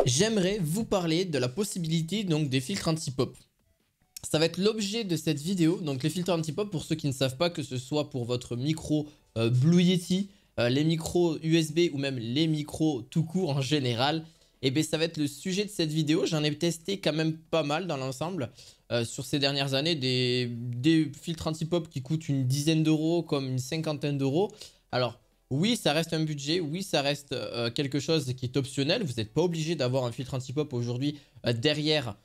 J'aimerais vous parler de la possibilité donc des filtres anti-pop. Ça va être l'objet de cette vidéo. Donc les filtres anti-pop, pour ceux qui ne savent pas, que ce soit pour votre micro Blue Yeti, les micros USB ou même les micros tout court en général, et bien ça va être le sujet de cette vidéo. J'en ai testé quand même pas mal dans l'ensemble sur ces dernières années, des filtres anti-pop qui coûtent une dizaine d'euros comme une cinquantaine d'euros. Alors oui, ça reste un budget, oui, ça reste quelque chose qui est optionnel. Vous n'êtes pas obligé d'avoir un filtre anti-pop aujourd'hui derrière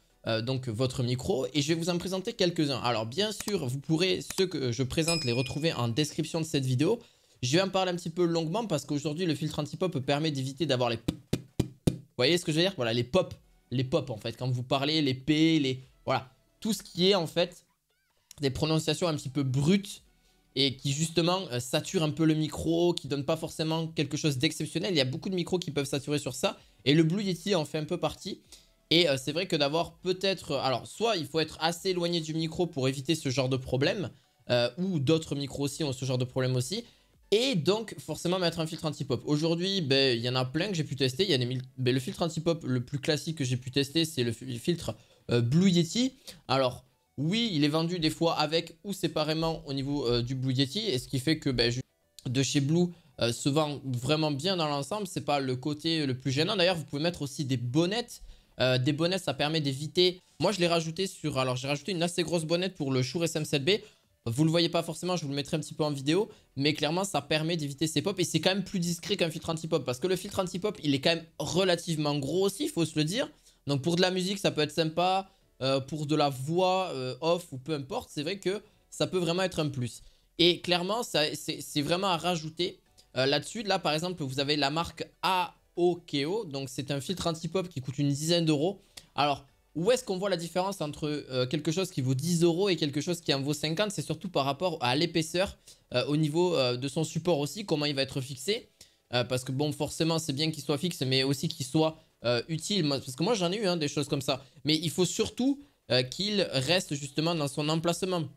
donc votre micro. Et je vais vous en présenter quelques-uns. Alors bien sûr, vous pourrez, ceux que je présente, les retrouver en description de cette vidéo. Je vais en parler un petit peu longuement parce qu'aujourd'hui, le filtre anti-pop permet d'éviter d'avoir les... Vous voyez ce que je veux dire? Voilà, les pop en fait. Quand vous parlez, les P, les... Voilà, tout ce qui est en fait des prononciations un petit peu brutes et qui justement sature un peu le micro, qui donne pas forcément quelque chose d'exceptionnel. Il y a beaucoup de micros qui peuvent saturer sur ça, et le Blue Yeti en fait un peu partie. Et c'est vrai que d'avoir peut-être... alors, soit il faut être assez éloigné du micro pour éviter ce genre de problème, ou d'autres micros aussi ont ce genre de problème aussi. Et donc, forcément, mettre un filtre anti-pop. Aujourd'hui, ben, il y en a plein que j'ai pu tester. Il y a le filtre anti-pop le plus classique que j'ai pu tester, c'est le filtre Blue Yeti. Alors... oui, il est vendu des fois avec ou séparément au niveau du Blue Yeti. Et ce qui fait que de chez Blue se vend vraiment bien dans l'ensemble. C'est pas le côté le plus gênant. D'ailleurs, vous pouvez mettre aussi des bonnettes. Des bonnettes, ça permet d'éviter... moi, je l'ai rajouté sur... alors, j'ai rajouté une assez grosse bonnette pour le Shure SM7B. Vous le voyez pas forcément, je vous le mettrai un petit peu en vidéo. Mais clairement, ça permet d'éviter ces pops. Et c'est quand même plus discret qu'un filtre anti-pop. Parce que le filtre anti-pop, il est quand même relativement gros aussi, il faut se le dire. Donc, pour de la musique, ça peut être sympa. Pour de la voix off ou peu importe, c'est vrai que ça peut vraiment être un plus. Et clairement, c'est vraiment à rajouter là-dessus. Là, par exemple, vous avez la marque AOKO. Donc, c'est un filtre anti-pop qui coûte une dizaine d'euros. Alors, où est-ce qu'on voit la différence entre quelque chose qui vaut 10 euros et quelque chose qui en vaut 50? C'est surtout par rapport à l'épaisseur au niveau de son support aussi, comment il va être fixé. Parce que bon, forcément, c'est bien qu'il soit fixe, mais aussi qu'il soit... utile, parce que moi j'en ai eu des choses comme ça, mais il faut surtout qu'il reste justement dans son emplacement,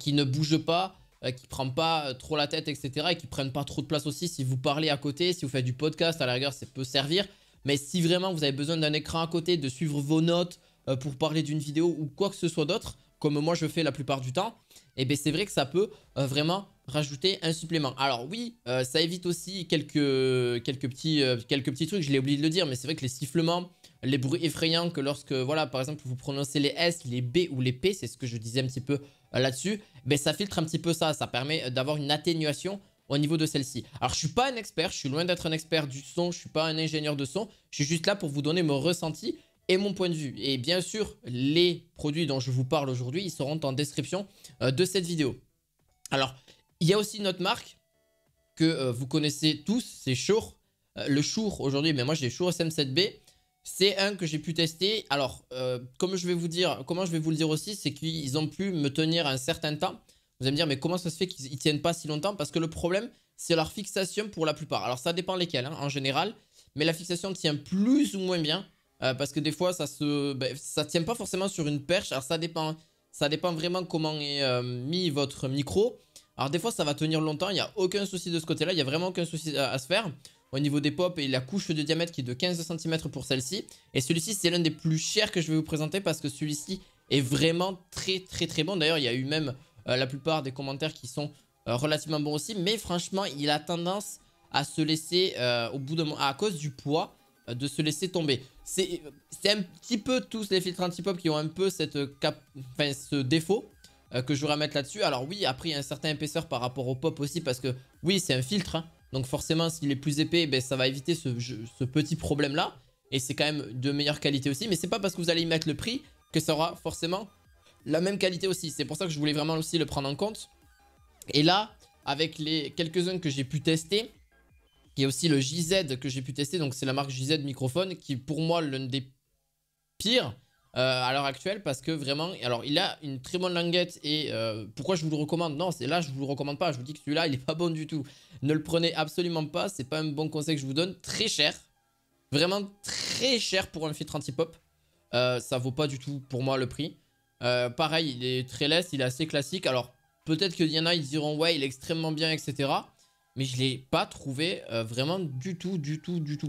qu'il ne bouge pas, qu'il ne prend pas trop la tête, etc., et qu'il ne prenne pas trop de place aussi. Si vous parlez à côté, si vous faites du podcast, à la rigueur ça peut servir, mais si vraiment vous avez besoin d'un écran à côté, de suivre vos notes pour parler d'une vidéo ou quoi que ce soit d'autre, comme moi je fais la plupart du temps, et bien c'est vrai que ça peut vraiment rajouter un supplément. Alors oui, ça évite aussi quelques petits trucs, je l'ai oublié de le dire, mais c'est vrai que les sifflements, les bruits effrayants que lorsque, voilà, par exemple, vous prononcez les S, les B ou les P, c'est ce que je disais un petit peu là-dessus, ben ça filtre un petit peu ça permet d'avoir une atténuation au niveau de celle-ci. Alors je suis pas un expert, je suis loin d'être un expert du son, je suis pas un ingénieur de son, je suis juste là pour vous donner mon ressenti et mon point de vue. Et bien sûr, les produits dont je vous parle aujourd'hui, ils seront en description de cette vidéo. Alors, il y a aussi une autre marque que vous connaissez tous, c'est Shure. Le Shure aujourd'hui, mais moi j'ai Shure SM7B. C'est un que j'ai pu tester. Alors, comme je vais vous dire, comment je vais vous le dire aussi, c'est qu'ils ont pu me tenir un certain temps. Vous allez me dire, mais comment ça se fait qu'ils tiennent pas si longtemps? Parce que le problème, c'est leur fixation pour la plupart. Alors, ça dépend lesquels, en général. Mais la fixation tient plus ou moins bien. Parce que des fois, ça tient pas forcément sur une perche. Alors, ça dépend vraiment comment est mis votre micro. Alors, des fois, ça va tenir longtemps. Il n'y a aucun souci de ce côté-là. Il n'y a vraiment aucun souci à se faire. Au niveau des pop et la couche de diamètre qui est de 15 cm pour celle-ci. Et celui-ci, c'est l'un des plus chers que je vais vous présenter parce que celui-ci est vraiment très bon. D'ailleurs, il y a eu même la plupart des commentaires qui sont relativement bons aussi. Mais franchement, il a tendance à se laisser, au bout de à cause du poids, de se laisser tomber. C'est un petit peu tous les filtres anti-pop qui ont un peu ce défaut que je vais mettre là-dessus. Alors oui, après, il y a un certain épaisseur par rapport au pop aussi parce que oui, c'est un filtre, hein. Donc forcément, s'il est plus épais, ben, ça va éviter ce petit problème-là. Et c'est quand même de meilleure qualité aussi. Mais c'est pas parce que vous allez y mettre le prix que ça aura forcément la même qualité aussi. C'est pour ça que je voulais vraiment aussi le prendre en compte. Et là, avec les quelques-uns que j'ai pu tester, il y a aussi le JZ que j'ai pu tester. Donc c'est la marque JZ Microphone qui pour moi l'un des pires à l'heure actuelle parce que vraiment, alors il a une très bonne languette et pourquoi je vous le recommande? Non, c'est là je vous le recommande pas, je vous dis que celui-là il est pas bon du tout. Ne le prenez absolument pas, c'est pas un bon conseil que je vous donne. Très cher, vraiment très cher pour un filtre anti-pop. Ça vaut pas du tout pour moi le prix. Pareil, il est très lisse, il est assez classique. Alors peut-être qu'il y en a, ils diront ouais il est extrêmement bien, etc. Mais je l'ai pas trouvé vraiment du tout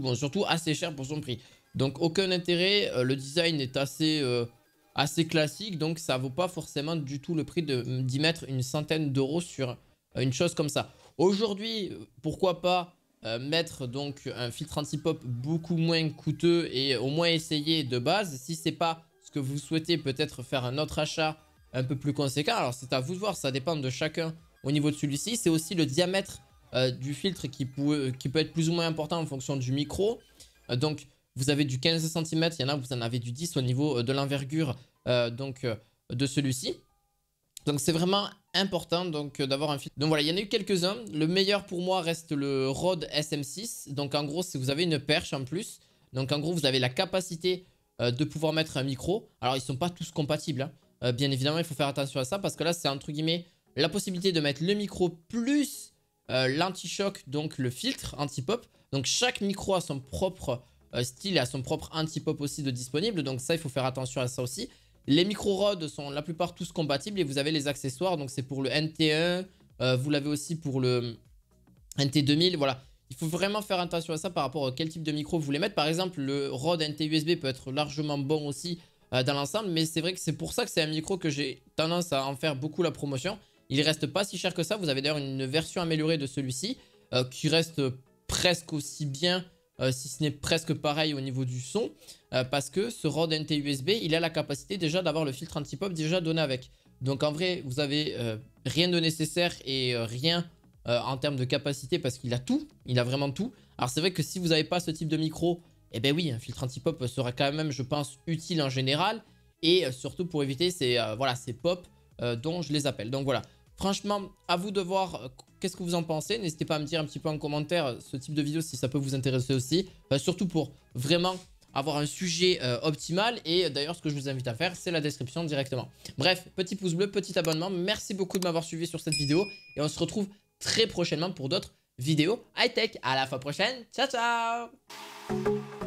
bon, surtout assez cher pour son prix. Donc aucun intérêt, le design est assez classique, donc ça vaut pas forcément du tout le prix d'y mettre une centaine d'euros sur une chose comme ça. Aujourd'hui, pourquoi pas mettre donc un filtre anti-pop beaucoup moins coûteux et au moins essayer de base. Si c'est pas ce que vous souhaitez, peut-être faire un autre achat un peu plus conséquent. Alors c'est à vous de voir, ça dépend de chacun au niveau de celui-ci. C'est aussi le diamètre du filtre qui peut être plus ou moins important en fonction du micro. Donc vous avez du 15 cm, il y en a vous en avez du 10 au niveau de l'envergure de celui-ci. Donc c'est vraiment important d'avoir un filtre. Donc voilà, il y en a eu quelques-uns. Le meilleur pour moi reste le Rode SM6. Donc en gros, si vous avez une perche en plus, donc en gros, vous avez la capacité de pouvoir mettre un micro. Alors ils ne sont pas tous compatibles, hein. Bien évidemment, il faut faire attention à ça parce que là, c'est entre guillemets la possibilité de mettre le micro plus l'anti-choc, donc le filtre anti-pop. Donc chaque micro a son propre style et a son propre anti-pop aussi de disponible. Donc ça, il faut faire attention à ça aussi. Les micro-rods sont la plupart tous compatibles et vous avez les accessoires. Donc c'est pour le NT1, vous l'avez aussi pour le NT2000. Voilà, il faut vraiment faire attention à ça par rapport à quel type de micro vous voulez mettre. Par exemple, le Rode NT USB peut être largement bon aussi dans l'ensemble. Mais c'est vrai que c'est pour ça que c'est un micro que j'ai tendance à en faire beaucoup la promotion. Il reste pas si cher que ça. Vous avez d'ailleurs une version améliorée de celui-ci qui reste presque aussi bien. Si ce n'est presque pareil au niveau du son, parce que ce Rode NT USB, il a la capacité déjà d'avoir le filtre anti-pop déjà donné avec. Donc en vrai, vous avez rien de nécessaire et rien en termes de capacité parce qu'il a tout, il a vraiment tout. Alors c'est vrai que si vous n'avez pas ce type de micro, eh ben oui, un filtre anti-pop sera quand même, je pense, utile en général. Et surtout pour éviter ces, ces pop dont je les appelle. Donc voilà. Franchement, à vous de voir qu'est-ce que vous en pensez. N'hésitez pas à me dire un petit peu en commentaire ce type de vidéo si ça peut vous intéresser aussi. Surtout pour vraiment avoir un sujet optimal. Et d'ailleurs, ce que je vous invite à faire, c'est la description directement. Bref, petit pouce bleu, petit abonnement. Merci beaucoup de m'avoir suivi sur cette vidéo. Et on se retrouve très prochainement pour d'autres vidéos high-tech. À la fois prochaine. Ciao, ciao!